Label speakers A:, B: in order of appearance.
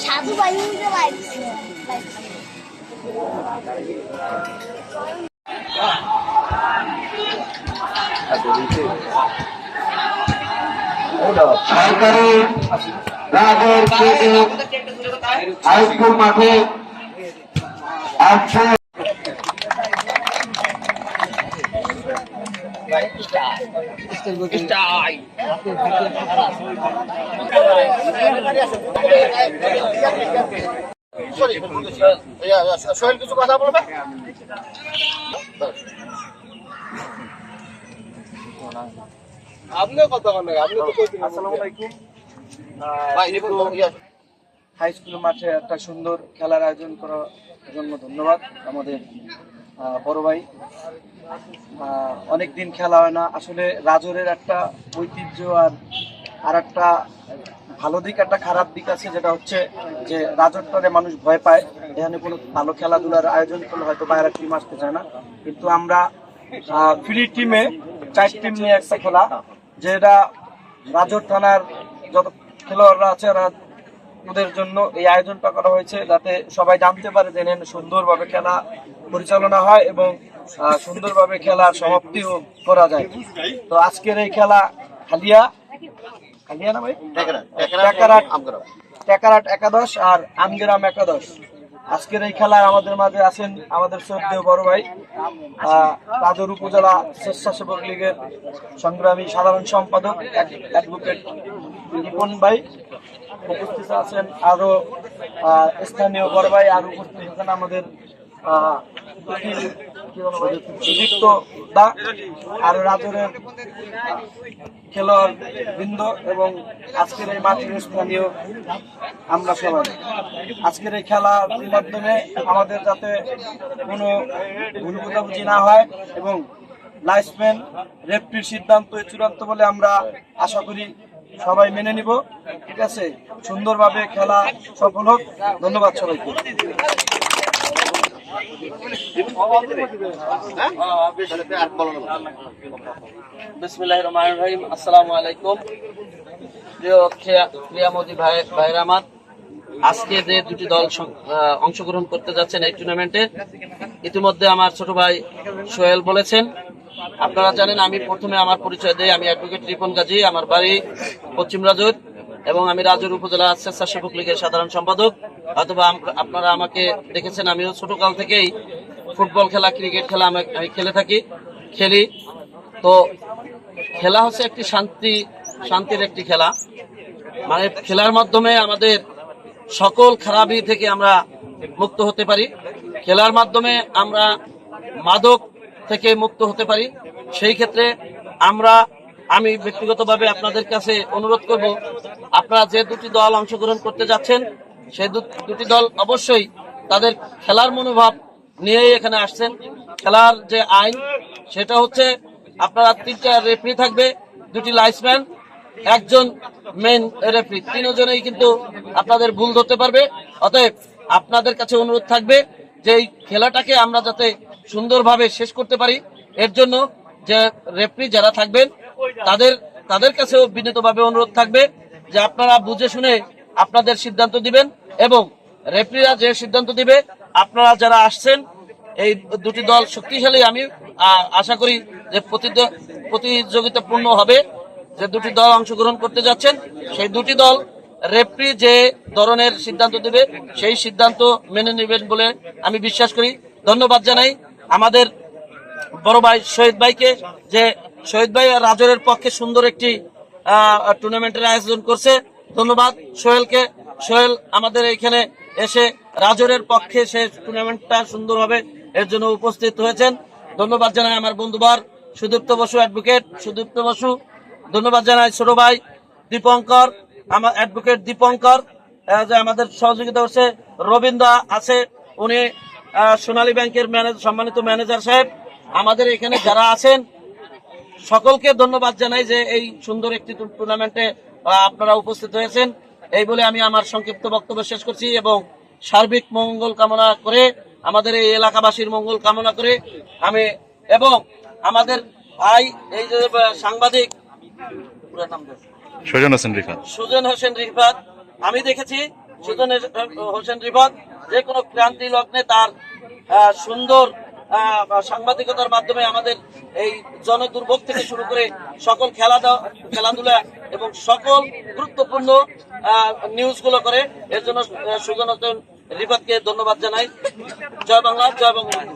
A: সাধু ভাই
B: সরকারি রাজের হাই স্কুল মাঠে আসছে
C: সোহেল কিছু কথা বলবে। আপনিও কথা বলেন, আপনি তো কইতেন। আসসালামু আলাইকুম।
D: হাই স্কুল মাঠে একটা সুন্দর খেলার আয়োজন করার জন্য ধন্যবাদ আমাদের বড় ভাই। অনেকদিন খেলা হয় না, আসলে রাজরের একটা ঐতিহ্য আর একটা ভালো দিক একটা খারাপ দিক আছে, যেটা হচ্ছে যে রাজরটারে মানুষ ভয় পায়। এখানে কোনো ভালো খেলাধুলার আয়োজন করলে হয়তো বাইরে টিম আসতে চায় না, কিন্তু আমরা ফ্রি টিমে 4 টিম নিয়ে একটা খেলা, যেটা রাজর থানার যত খেলোয়াড়রা আছে ওদের জন্য এই আয়োজনটা করা হয়েছে, যাতে সবাই জানতে পারে যে সুন্দরভাবে খেলা পরিচালনা হয় এবং সুন্দরভাবে খেলার সমাপ্তিও করা যায়। তো আজকের এই খেলা খালিয়া না ভাই, টেকারাট একাদশ আর আমগ্রাম একাদশ। আজকের এই খেলায় আমাদের মাঝে আছেন আমাদের শ্রদ্ধেয় বড় ভাই, রাজর উপজেলা স্বেচ্ছাসেবক লীগের সংগ্রামী সাধারণ সম্পাদক অ্যাডভোকেট রিপন ভাই। উপস্থিত আছেন আরো স্থানীয় বড় ভাই, আর উপস্থিত আছেন আমাদের সুদীপ্ত দা আর রাজরের খেলোয়াড় বৃন্দ এবং আজকের এই মাঠের স্থানীয় আমরা সবাই। আজকের এই খেলার মাধ্যমে আমাদের যাতে কোনো ভুল বোঝাবুঝি না হয় এবং লাইসম্যান রেফারির সিদ্ধান্ত চূড়ান্ত বলে আমরা আশা করি সবাই মেনে নিব। ঠিক আছে, সুন্দরভাবে খেলা সফল হোক। ধন্যবাদ সবাইকে।
E: বিসমিল্লাহির রহমানির রহিম। আসসালামু আলাইকুম প্রিয় ক্রীড়ামোদী ভাইরা আমার। আজকে যে দুটি দল অংশগ্রহণ করতে যাচ্ছেন এই টুর্নামেন্টে, ইতিমধ্যে আমার ছোট ভাই সোহেল বলেছেন। আপনারা জানেন, আমি প্রথমে আমার পরিচয় দেই। আমি অ্যাডভোকেট রিপন গাজী, আমার বাড়ি পশ্চিম রাজুর এবং আমি রাজুর উপজেলা স্বেচ্ছাসেবক লীগের সাধারণ সম্পাদক। অথবা আপনারা আমাকে দেখেছেন, আমিও ছোটকাল থেকেই ফুটবল খেলা, ক্রিকেট খেলা আমি খেলি। তো খেলা হচ্ছে একটি শান্তির একটি খেলা, মানে খেলার মাধ্যমে আমাদের সকল খারাপি থেকে আমরা মুক্ত হতে পারি। খেলার মাধ্যমে আমরা মাদক থেকে মুক্ত হতে পারি। সেই ক্ষেত্রে আমি ব্যক্তিগতভাবে আপনাদের কাছে অনুরোধ করব, আপনারা যে দুটি দল অংশগ্রহণ করতে যাচ্ছেন সেই দুটি দল অবশ্যই তাদের খেলার মনোভাব নিয়েই এখানে আসছেন। খেলার যে আইন সেটা হচ্ছে আপনারা 3টা রেফারি থাকবে, 2টি লাইসম্যান, একজন মেন রেফারি, 3 জনেই কিন্তু আপনাদের ভুল ধরতে পারবে। অতএব আপনাদের কাছে অনুরোধ থাকবে যে এই খেলাটাকে আমরা যাতে সুন্দরভাবে শেষ করতে পারি, এর জন্য যে রেফারি যারা থাকবেন তাদের কাছেও বিনীতভাবে অনুরোধ থাকবে যে আপনারা বুঝে শুনে আপনাদের সিদ্ধান্ত দিবেন এবং রেফারিরা যে সিদ্ধান্ত দিবে, আপনারা যারা আসছেন এই দুটি দল শক্তিশালী, আমি আশা করি যে প্রতিযোগিতাপূর্ণ হবে। যে দুটি দল অংশগ্রহণ করতে যাচ্ছেন সেই দুটি দল রেফারি যে ধরনের সিদ্ধান্ত দেবে সেই সিদ্ধান্ত মেনে নেবেন বলে আমি বিশ্বাস করি। ধন্যবাদ জানাই আমাদের বড় ভাই শহীদ ভাইকে, যে শহীদ ভাই রাজরের পক্ষে সুন্দর একটি টুর্নামেন্টের আয়োজন করছে। ধন্যবাদ সোহেলকে। সোহেল আমাদের এখানে এসে রাজরের পক্ষে সে টুর্নামেন্টটা সুন্দরভাবে এর জন্য উপস্থিত হয়েছেন। ধন্যবাদ জানাই আমার বন্ধুবার সুদীপ্ত বসু, অ্যাডভোকেট সুদীপ্ত বসু। ধন্যবাদ জানাই ছোট ভাই দীপঙ্কর, আমার অ্যাডভোকেট দীপঙ্কর, যে আমাদের সহযোগিতা করছে। রবীন্দ্র আছে, উনি সোনালী ব্যাংকের সম্মানিত ম্যানেজার সাহেব। আমাদের এখানে যারা আছেন সকলকে ধন্যবাদ জানাই যে এই সুন্দর একটি টুর্নামেন্টে আপনারা উপস্থিত হয়েছেন। এই বলে আমি আমার সংক্ষিপ্ত বক্তব্য শেষ করছি এবং সার্বিক মঙ্গল কামনা করে, আমাদের এই এলাকাবাসীর মঙ্গল কামনা করে আমি এবং আমাদের ভাই এই যে সাংবাদিক পুরো নাম দেন।
A: সুজন হোসেন রিফাত।
E: সুজন হোসেন রিফাত। আমি দেখেছি সুজন হোসেন রিফাত যে কোনো ক্রান্তি লগ্নে তার সুন্দর সাংবাদিকতার মাধ্যমে আমাদের এই জনদুর্ভোগ থেকে শুরু করে সকল খেলাধুলা এবং সকল গুরুত্বপূর্ণ নিউজগুলো করে। এর জন্য সুজন হোসেন রিফাতকে ধন্যবাদ জানাই। জয় বাংলা, জয় বঙ্গবন্ধু।